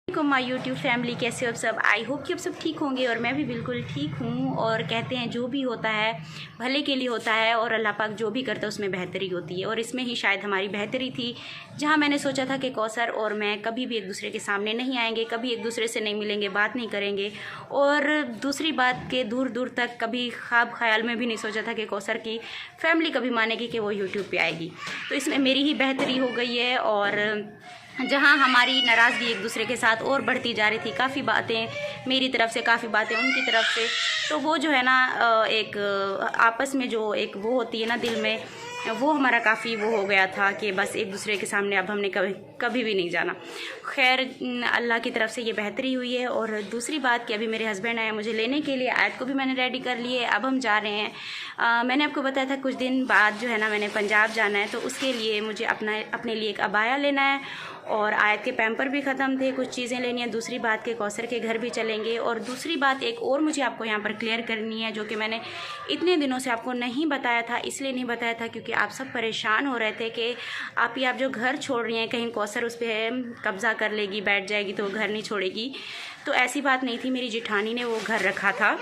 My YouTube family, कैसे हो आप सब। आई होप कि आप सब ठीक होंगे और मैं भी बिल्कुल ठीक हूँ। और कहते हैं जो भी होता है भले के लिए होता है और अल्लाह पाक जो भी करता है उसमें बेहतरी होती है। और इसमें ही शायद हमारी बेहतरी थी, जहाँ मैंने सोचा था कि कौसर और मैं कभी भी एक दूसरे के सामने नहीं आएंगे, कभी एक दूसरे से नहीं मिलेंगे, बात नहीं करेंगे। और दूसरी बात के दूर दूर तक कभी ख्वाब ख्याल में भी नहीं सोचा था कि कौसर की फैमिली कभी मानेगी कि वो यूट्यूब पर आएगी। तो इसमें मेरी ही बेहतरी हो गई है। और जहाँ हमारी नाराज़गी एक दूसरे के साथ और बढ़ती जा रही थी, काफ़ी बातें मेरी तरफ से, काफ़ी बातें उनकी तरफ से, तो वो जो है ना एक आपस में जो एक वो होती है ना दिल में, वो हमारा काफ़ी वो हो गया था कि बस एक दूसरे के सामने अब हमने कभी भी नहीं जाना। खैर अल्लाह की तरफ से ये बेहतरी हुई है। और दूसरी बात कि अभी मेरे हस्बैंड आए मुझे लेने के लिए, आयत को भी मैंने रेडी कर लिए, अब हम जा रहे हैं। मैंने आपको बताया था कुछ दिन बाद जो है ना मैंने पंजाब जाना है, तो उसके लिए मुझे अपने लिए एक अबाया लेना है। और आयत के पैम्पर भी ख़त्म थे, कुछ चीज़ें लेनी है। दूसरी बात के कौसर के घर भी चलेंगे। और दूसरी बात एक और मुझे आपको यहाँ पर क्लियर करनी है, जो कि मैंने इतने दिनों से आपको नहीं बताया था। इसलिए नहीं बताया था क्योंकि आप सब परेशान हो रहे थे कि आप जो घर छोड़ रही हैं कहीं कौसर उस पर कब्ज़ा कर लेगी, बैठ जाएगी तो घर नहीं छोड़ेगी। तो ऐसी बात नहीं थी। मेरी जेठानी ने वो घर रखा था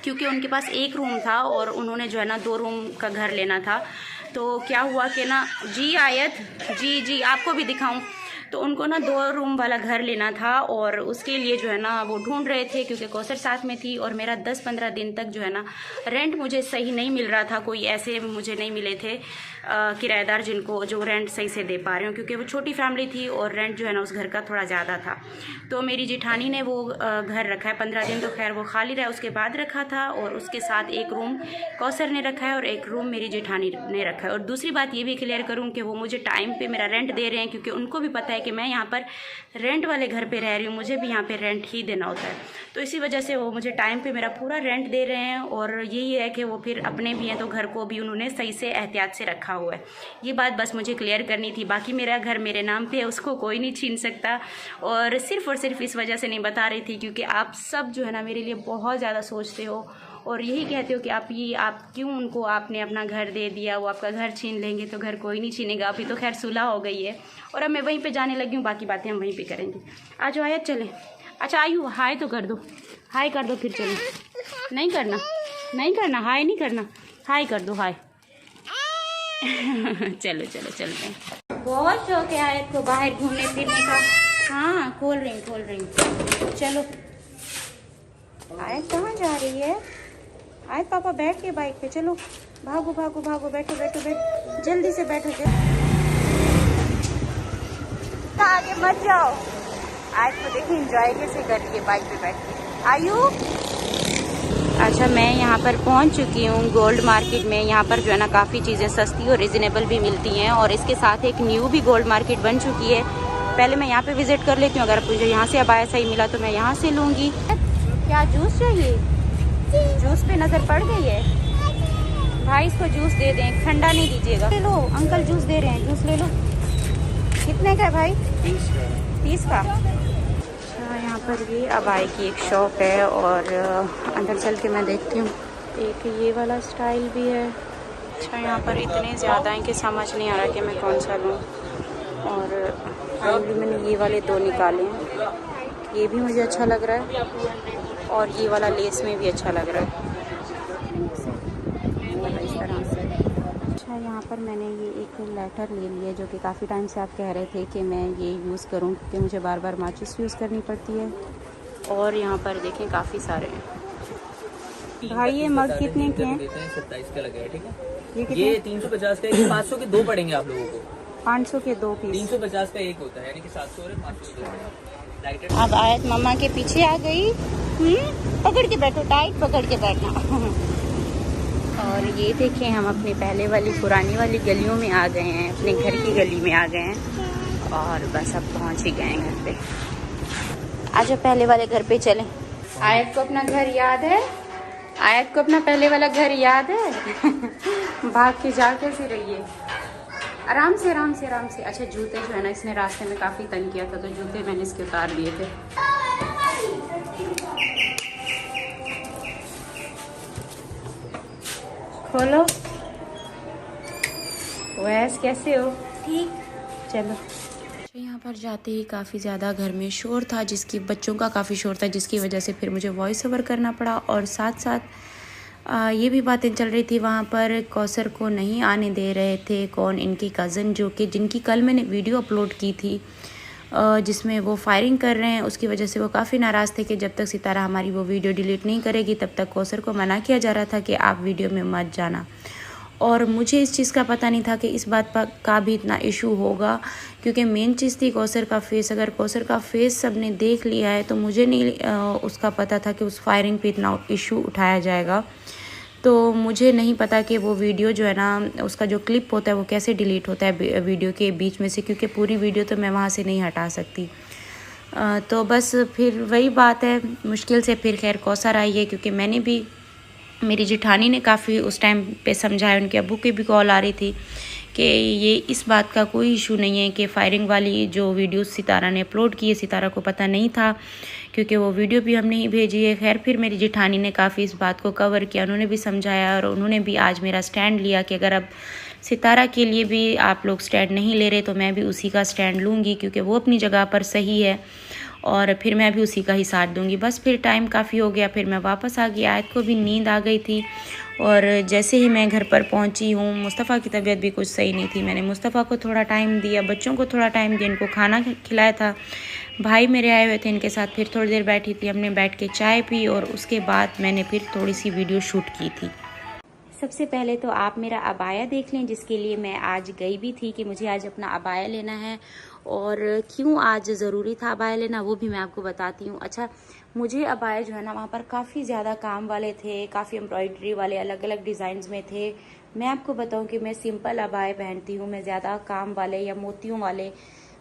क्योंकि उनके पास एक रूम था और उन्होंने जो है ना 2 रूम का घर लेना था। तो क्या हुआ कि ना जी आयत जी आपको भी दिखाऊं, तो उनको ना 2 रूम वाला घर लेना था। और उसके लिए जो है ना वो ढूंढ रहे थे क्योंकि कौसर साथ में थी। और मेरा 10-15 दिन तक जो है ना रेंट मुझे सही नहीं मिल रहा था। कोई ऐसे मुझे नहीं मिले थे किराएदार जिनको जो रेंट सही से दे पा रहे हो, क्योंकि वो छोटी फैमिली थी और रेंट जो है ना उस घर का थोड़ा ज़्यादा था। तो मेरी जेठानी ने वो घर रखा है 15 दिन, तो खैर वो खाली रहा, उसके बाद रखा था। और उसके साथ एक रूम कौसर ने रखा है और एक रूम मेरी जेठानी ने रखा है। और दूसरी बात ये भी क्लियर करूँ कि वो मुझे टाइम पे मेरा रेंट दे रहे हैं, क्योंकि उनको भी पता है कि मैं यहाँ पर रेंट वाले घर पे रह रही हूँ, मुझे भी यहाँ पे रेंट ही देना होता है। तो इसी वजह से वो मुझे टाइम पे मेरा पूरा रेंट दे रहे हैं। और यही है कि वो फिर अपने भी हैं तो घर को भी उन्होंने सही से एहतियात से रखा हुआ है। ये बात बस मुझे क्लियर करनी थी। बाकी मेरा घर मेरे नाम पे है, उसको कोई नहीं छीन सकता। और सिर्फ इस वजह से नहीं बता रही थी क्योंकि आप सब जो है ना मेरे लिए बहुत ज़्यादा सोचते हो और यही कहते हो कि आप क्यों उनको आपने अपना घर दे दिया, वो आपका घर छीन लेंगे। तो घर कोई नहीं छीनेगा। अभी तो खैर सुलह हो गई है और अब मैं वहीं पे जाने लगी हूँ, बाकी बातें हम वहीं पे करेंगे। आ जाओ आयत चलें। अच्छा आयु हाय तो कर दो, हाय कर दो फिर चलें। नहीं करना हाय नहीं करना, हाय कर दो हाय। चलो चलते हैं। बहुत शौक है आयत को बाहर घूमने फिरने का। हाँ खोल रही हूँ। चलो आयत कहाँ जा रही है? आयत पापा बैठ के बाइक पे, चलो भागो बैठो जल्दी से बैठो। आगे मत जाओ। आयत को देखिए एंजॉय कैसे कर रही है बाइक पे बैठ के। आयु अच्छा मैं यहाँ पर पहुँच चुकी हूँ गोल्ड मार्केट में। यहाँ पर जो है ना काफ़ी चीज़ें सस्ती और रिजनेबल भी मिलती हैं। और इसके साथ एक न्यू भी गोल्ड मार्केट बन चुकी है। पहले मैं यहाँ पे विजिट कर लेती हूँ, अगर मुझे यहाँ से अबाया सही मिला तो मैं यहाँ से लूँगी। क्या जूस चाहिए? जूस पे नज़र पड़ गई है। भाई इसको जूस दे दें, ठंडा नहीं दीजिएगा। ले लो अंकल जूस दे रहे हैं, जूस ले लो। कितने का है भाई? 30 का। अच्छा यहाँ पर ये अबाई की एक शॉप है और अंदर चल के मैं देखती हूँ। एक ये वाला स्टाइल भी है। अच्छा यहाँ पर इतने ज़्यादा हैं कि समझ नहीं आ रहा कि मैं कौन सा लूँ। और फाइनली मैंने ये वाले 2 निकाले हैं। ये भी मुझे अच्छा लग रहा है और ये वाला लेस में भी अच्छा लग रहा है इस तरह से। अच्छा यहाँ पर मैंने ये एक लेटर ले लिया जो कि काफ़ी टाइम से आप कह रहे थे कि मैं ये यूज़ करूँ क्योंकि मुझे बार बार माचिस यूज़ करनी पड़ती है। और यहाँ पर देखें काफ़ी सारे हैं। भाई ये मग कितने के हैं? 27 का लगा है। ठीक है ये 350 का है। 500 के 2 पड़ेंगे आप लोगों को। 500 के 2 पीस। 350 का एक होता है, यानी कि 700 और 500 के 2। अब आयत मम्मा के पीछे आ गई। पकड़ के बैठो, टाइट पकड़ के बैठना। और ये देखें हम अपनी पहले वाली पुरानी वाली गलियों में आ गए हैं, अपने घर की गली में आ गए हैं। और बस अब पहुंच ही गए हैं घर पे। आज पहले वाले घर पे चलें। आयत को अपना घर याद है? आयत को अपना पहले वाला घर याद है? भाग के जा कैसे रही है? आराम से। अच्छा जूते जो है ना इसने रास्ते में काफ़ी तंग किया था, तो जूते मैंने इसके उतार दिए थे। खोलो। वैस कैसे हो? ठीक। चलो। तो यहाँ पर जाते ही काफ़ी ज़्यादा घर में शोर था, जिसकी बच्चों का काफ़ी शोर था, जिसकी वजह से फिर मुझे वॉइस ओवर करना पड़ा। और साथ साथ ये भी बातें चल रही थी वहाँ पर, कौसर को नहीं आने दे रहे थे कौन, इनकी कज़न, जो कि जिनकी कल मैंने वीडियो अपलोड की थी जिसमें वो फायरिंग कर रहे हैं। उसकी वजह से वो काफ़ी नाराज़ थे कि जब तक सितारा हमारी वो वीडियो डिलीट नहीं करेगी तब तक कौसर को मना किया जा रहा था कि आप वीडियो में मत जाना। और मुझे इस चीज़ का पता नहीं था कि इस बात का भी इतना इशू होगा, क्योंकि मेन चीज़ थी कौसर का फेस। अगर कौसर का फेस सब ने देख लिया है तो मुझे नहीं उसका पता था कि उस फायरिंग पे इतना इशू उठाया जाएगा। तो मुझे नहीं पता कि वो वीडियो जो है ना, उसका जो क्लिप होता है वो कैसे डिलीट होता है वीडियो के बीच में से, क्योंकि पूरी वीडियो तो मैं वहाँ से नहीं हटा सकती। तो बस फिर वही बात है, मुश्किल से फिर खैर कौसर आई है, क्योंकि मैंने भी, मेरी जेठानी ने काफ़ी उस टाइम पे समझाया, उनके अब्बू की भी कॉल आ रही थी कि ये इस बात का कोई इशू नहीं है कि फायरिंग वाली जो वीडियो सितारा ने अपलोड की है, सितारा को पता नहीं था क्योंकि वो वीडियो भी हमने ही भेजी है। खैर फिर मेरी जेठानी ने काफ़ी इस बात को कवर किया, उन्होंने भी समझाया और उन्होंने भी आज मेरा स्टैंड लिया कि अगर अब सितारा के लिए भी आप लोग स्टैंड नहीं ले रहे तो मैं भी उसी का स्टैंड लूँगी, क्योंकि वो अपनी जगह पर सही है और फिर मैं भी उसी का ही साथ दूँगी। बस फिर टाइम काफ़ी हो गया, फिर मैं वापस आ गई। आयत को भी नींद आ गई थी और जैसे ही मैं घर पर पहुंची हूँ, मुस्तफ़ा की तबीयत भी कुछ सही नहीं थी। मैंने मुस्तफ़ा को थोड़ा टाइम दिया, बच्चों को थोड़ा टाइम दिया, इनको खाना खिलाया था। भाई मेरे आए हुए थे, इनके साथ फिर थोड़ी देर बैठी थी, हमने बैठ के चाय पी और उसके बाद मैंने फिर थोड़ी सी वीडियो शूट की थी। सबसे पहले तो आप मेरा अबाया देख लें, जिसके लिए मैं आज गई भी थी कि मुझे आज अपना अबाया लेना है। और क्यों आज ज़रूरी था अबाया लेना वो भी मैं आपको बताती हूँ। अच्छा, मुझे अबाया जो है ना वहाँ पर काफ़ी ज़्यादा काम वाले थे, काफ़ी एम्ब्रॉयडरी वाले अलग अलग डिज़ाइंस में थे। मैं आपको बताऊँ कि मैं सिंपल अबाया पहनती हूँ, मैं ज़्यादा काम वाले या मोतियों वाले,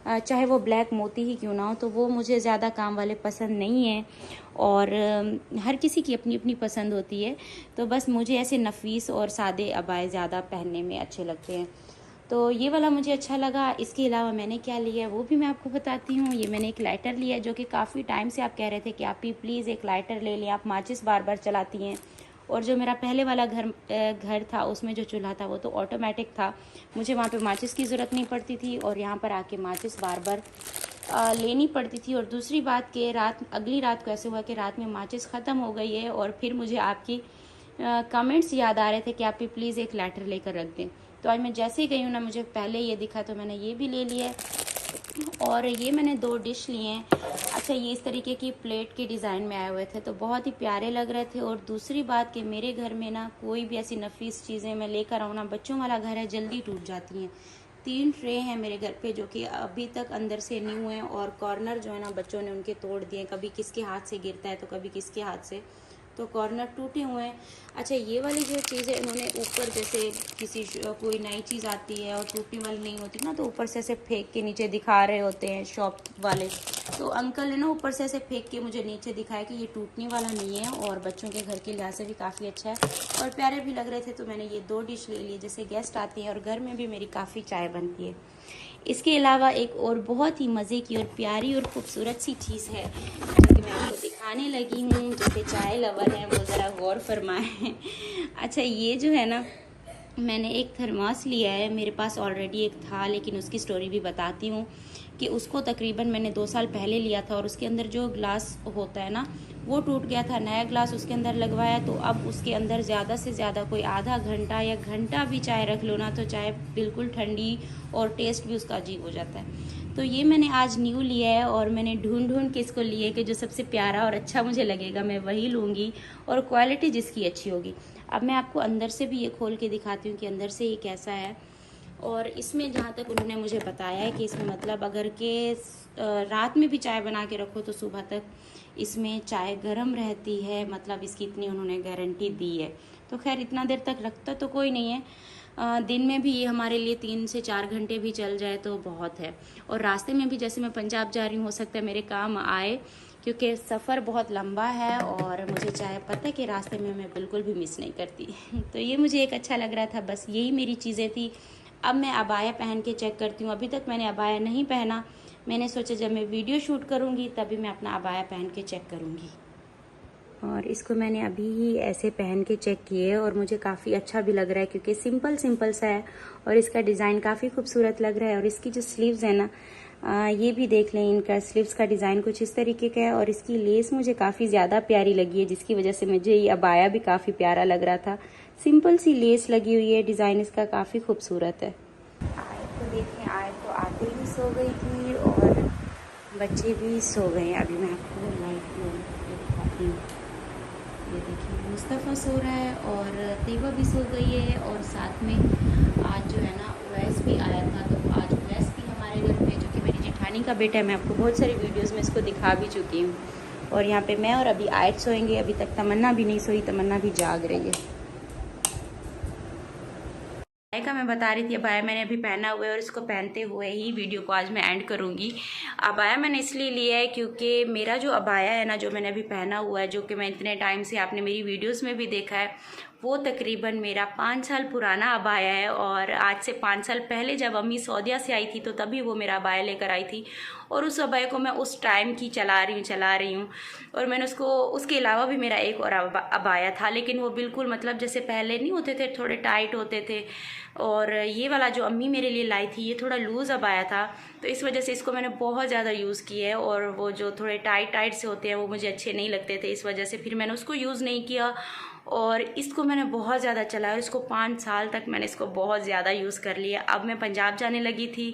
चाहे वो ब्लैक मोती ही क्यों ना हो, तो वो मुझे ज़्यादा काम वाले पसंद नहीं है। और हर किसी की अपनी अपनी पसंद होती है, तो बस मुझे ऐसे नफीस और सादे अबाए ज़्यादा पहनने में अच्छे लगते हैं। तो ये वाला मुझे अच्छा लगा। इसके अलावा मैंने क्या लिया है वो भी मैं आपको बताती हूँ। ये मैंने एक लाइटर लिया है, जो कि काफ़ी टाइम से आप कह रहे थे कि आप भी प्लीज़ एक लाइटर ले लें, आप माचिस बार बार चलाती हैं। और जो मेरा पहले वाला घर था उसमें जो चूल्हा था वो तो ऑटोमेटिक था, मुझे वहाँ पे माचिस की ज़रूरत नहीं पड़ती थी और यहाँ पर आके माचिस बार बार लेनी पड़ती थी। और दूसरी बात कि अगली रात को ऐसे हुआ कि रात में माचिस ख़त्म हो गई है और फिर मुझे आपकी कमेंट्स याद आ रहे थे कि आप भी प्लीज़ एक लाइटर लेकर रख दें। तो आज मैं जैसे ही गई हूँ ना, मुझे पहले ये दिखा तो मैंने ये भी ले लिया है। और ये मैंने 2 डिश लिए हैं। अच्छा, ये इस तरीके की प्लेट के डिज़ाइन में आए हुए थे तो बहुत ही प्यारे लग रहे थे। और दूसरी बात कि मेरे घर में ना कोई भी ऐसी नफीस चीज़ें मैं लेकर आऊँ ना, बच्चों वाला घर है, जल्दी टूट जाती हैं। 3 ट्रे हैं मेरे घर पे जो कि अभी तक अंदर से न्यू हैं और कॉर्नर जो है ना बच्चों ने उनके तोड़ दिए, कभी किसके हाथ से गिरता है तो कभी किसके हाथ से, तो कॉर्नर टूटे हुए हैं। अच्छा, ये वाली जो चीज़ है इन्होंने ऊपर, जैसे कोई नई चीज़ आती है और टूटने वाली नहीं होती ना, तो ऊपर से ऐसे फेंक के नीचे दिखा रहे होते हैं शॉप वाले। तो अंकल ने ना ऊपर से ऐसे फेंक के मुझे नीचे दिखाया कि ये टूटने वाला नहीं है और बच्चों के घर के लिहाज से भी काफ़ी अच्छा है और प्यारे भी लग रहे थे। तो मैंने ये 2 डिश ले ली, जैसे गेस्ट आते हैं और घर में भी मेरी काफ़ी चाय बनती है। इसके अलावा एक और बहुत ही मज़े की और प्यारी और खूबसूरत सी चीज़ है जो कि मैं आपको दिखाने लगी हूँ। जैसे चाय लवर है वो ज़रा गौर फरमाएं। अच्छा, ये जो है ना, मैंने एक थर्मास लिया है, मेरे पास ऑलरेडी एक था लेकिन उसकी स्टोरी भी बताती हूँ कि उसको तकरीबन मैंने 2 साल पहले लिया था और उसके अंदर जो ग्लास होता है ना वो टूट गया था। नया ग्लास उसके अंदर लगवाया तो अब उसके अंदर ज़्यादा से ज़्यादा कोई आधा घंटा या घंटा भी चाय रख लो ना तो चाय बिल्कुल ठंडी और टेस्ट भी उसका अजीब हो जाता है। तो ये मैंने आज न्यू लिया है और मैंने ढूंढ के इसको लिया है कि जो सबसे प्यारा और अच्छा मुझे लगेगा मैं वही लूँगी और क्वालिटी जिसकी अच्छी होगी। अब मैं आपको अंदर से भी ये खोल के दिखाती हूँ कि अंदर से ये कैसा है। और इसमें जहाँ तक उन्होंने मुझे बताया है कि इसमें मतलब अगर के रात में भी चाय बना के रखो तो सुबह तक इसमें चाय गर्म रहती है, मतलब इसकी इतनी उन्होंने गारंटी दी है। तो खैर इतना देर तक रखता तो कोई नहीं है, दिन में भी ये हमारे लिए 3 से 4 घंटे भी चल जाए तो बहुत है। और रास्ते में भी जैसे मैं पंजाब जा रही हूँ, हो सकता है मेरे काम आए क्योंकि सफ़र बहुत लंबा है और मुझे चाय पता है कि रास्ते में मैं बिल्कुल भी मिस नहीं करती। तो ये मुझे एक अच्छा लग रहा था, बस यही मेरी चीज़ें थी। अब मैं अबाया पहन के चेक करती हूँ। अभी तक मैंने अबाया नहीं पहना, मैंने सोचा जब मैं वीडियो शूट करूँगी तभी मैं अपना अबाया पहन के चेक करूँगी। और इसको मैंने अभी ही ऐसे पहन के चेक किए और मुझे काफ़ी अच्छा भी लग रहा है क्योंकि सिंपल सा है और इसका डिज़ाइन काफ़ी खूबसूरत लग रहा है। और इसकी जो स्लीव्स है ना, ये भी देख लें, इनका स्लीव्स का डिज़ाइन कुछ इस तरीके का है और इसकी लेस मुझे काफ़ी ज़्यादा प्यारी लगी है, जिसकी वजह से मुझे ये अबाया भी काफ़ी प्यारा लग रहा था। सिंपल सी लेस लगी हुई है, डिज़ाइन इसका काफ़ी खूबसूरत है। आयत को देखें, आयत तो आते ही सो गई थी और बच्चे भी सो गए हैं। अभी मैं आपको लाइट दिखाती हूँ। ये देखिए, मुस्तफ़ा सो रहा है और तैयबा भी सो गई है और साथ में आज जो है ना उवैस भी आया था, तो आज उवैस भी हमारे घर पे, जो कि मेरी जेठानी का बेटा है। मैं आपको बहुत सारी वीडियोस में इसको दिखा भी चुकी हूँ। और यहाँ पे मैं और अभी आयत सोएंगे। अभी तक तमन्ना भी नहीं सोई, तमन्ना भी जाग रही है। अबाया का मैं बता रही थी, अबाया मैंने अभी पहना हुआ है और इसको पहनते हुए ही वीडियो को आज मैं एंड करूँगी। अबाया मैंने इसलिए लिया है क्योंकि मेरा जो अबाया है ना, जो मैंने अभी पहना हुआ है, जो कि मैं इतने टाइम से आपने मेरी वीडियोस में भी देखा है, वो तकरीबन मेरा 5 साल पुराना अबाया है। और आज से 5 साल पहले जब अम्मी सऊदीया से आई थी तो तभी वो मेरा अबाया लेकर आई थी और उस अबाया को मैं उस टाइम की चला रही हूँ। और मैंने उसके अलावा भी मेरा एक और अबाया था, लेकिन वो बिल्कुल मतलब जैसे पहले नहीं होते थे, थोड़े टाइट होते थे। और ये वाला जो अम्मी मेरे लिए लाई थी, ये थोड़ा लूज़ अबाया था, तो इस वजह से इसको मैंने बहुत ज़्यादा यूज़ किया है। और वो जो थोड़े टाइट से होते हैं वो मुझे अच्छे नहीं लगते थे, इस वजह से फिर मैंने उसको यूज़ नहीं किया। और इसको मैंने बहुत ज़्यादा चलाया और इसको 5 साल तक मैंने इसको बहुत ज़्यादा यूज़ कर लिया। अब मैं पंजाब जाने लगी थी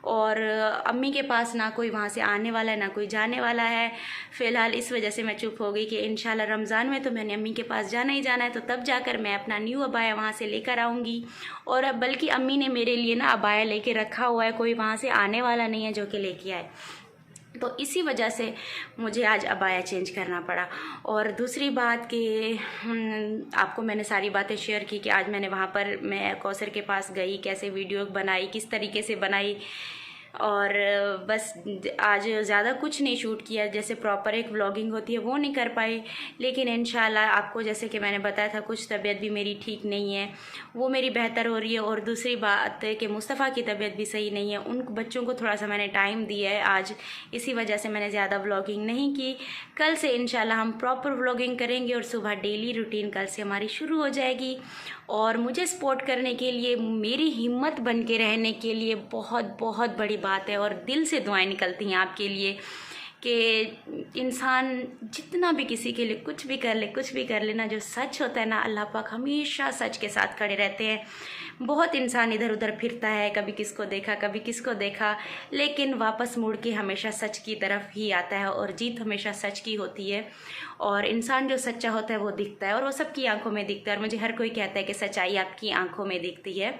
और अम्मी के पास ना कोई वहाँ से आने वाला है ना कोई जाने वाला है फ़िलहाल, इस वजह से मैं चुप हो गई कि इंशाल्लाह रमज़ान में तो मैंने अम्मी के पास जाना ही जाना है, तो तब जाकर मैं अपना न्यू अबाया वहाँ से लेकर आऊँगी। और अब बल्कि अम्मी ने मेरे लिए ना अबाया लेके रखा हुआ है, कोई वहाँ से आने वाला नहीं है जो कि लेके आए, तो इसी वजह से मुझे आज अबाया चेंज करना पड़ा। और दूसरी बात कि आपको मैंने सारी बातें शेयर की कि आज मैंने वहाँ पर मैं कौसर के पास गई, कैसे वीडियो बनाई, किस तरीके से बनाई। और बस आज ज़्यादा कुछ नहीं शूट किया, जैसे प्रॉपर एक व्लॉगिंग होती है वो नहीं कर पाई। लेकिन इंशाल्लाह आपको, जैसे कि मैंने बताया था, कुछ तबीयत भी मेरी ठीक नहीं है, वो मेरी बेहतर हो रही है। और दूसरी बात है कि मुस्तफ़ा की तबीयत भी सही नहीं है, उन बच्चों को थोड़ा सा मैंने टाइम दिया है आज, इसी वजह से मैंने ज़्यादा व्लॉगिंग नहीं की। कल से इंशाल्लाह हम प्रॉपर व्लॉगिंग करेंगे और सुबह डेली रूटीन कल से हमारी शुरू हो जाएगी। और मुझे सपोर्ट करने के लिए, मेरी हिम्मत बन के रहने के लिए बहुत बहुत बड़ी बात है। और दिल से दुआएं निकलती हैं आपके लिए कि इंसान जितना भी किसी के लिए कुछ भी कर ले ना, जो सच होता है ना, अल्लाह पाक हमेशा सच के साथ खड़े रहते हैं। बहुत इंसान इधर उधर फिरता है, कभी किसको देखा, लेकिन वापस मुड़ के हमेशा सच की तरफ ही आता है और जीत हमेशा सच की होती है। और इंसान जो सच्चा होता है वो दिखता है और वो सबकी आंखों में दिखता है। और मुझे हर कोई कहता है कि सच्चाई आपकी आंखों में दिखती है,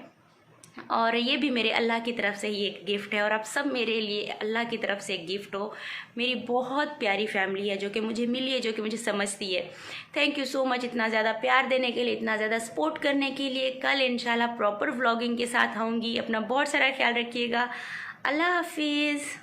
और ये भी मेरे अल्लाह की तरफ से ही एक गिफ्ट है। और आप सब मेरे लिए अल्लाह की तरफ से एक गिफ्ट हो। मेरी बहुत प्यारी फैमिली है जो कि मुझे मिली है, जो कि मुझे समझती है। थैंक यू सो मच इतना ज़्यादा प्यार देने के लिए, इतना ज़्यादा सपोर्ट करने के लिए। कल इंशाल्लाह प्रॉपर व्लॉगिंग के साथ आऊँगी। अपना बहुत सारा ख्याल रखिएगा। अल्लाह हाफिज़।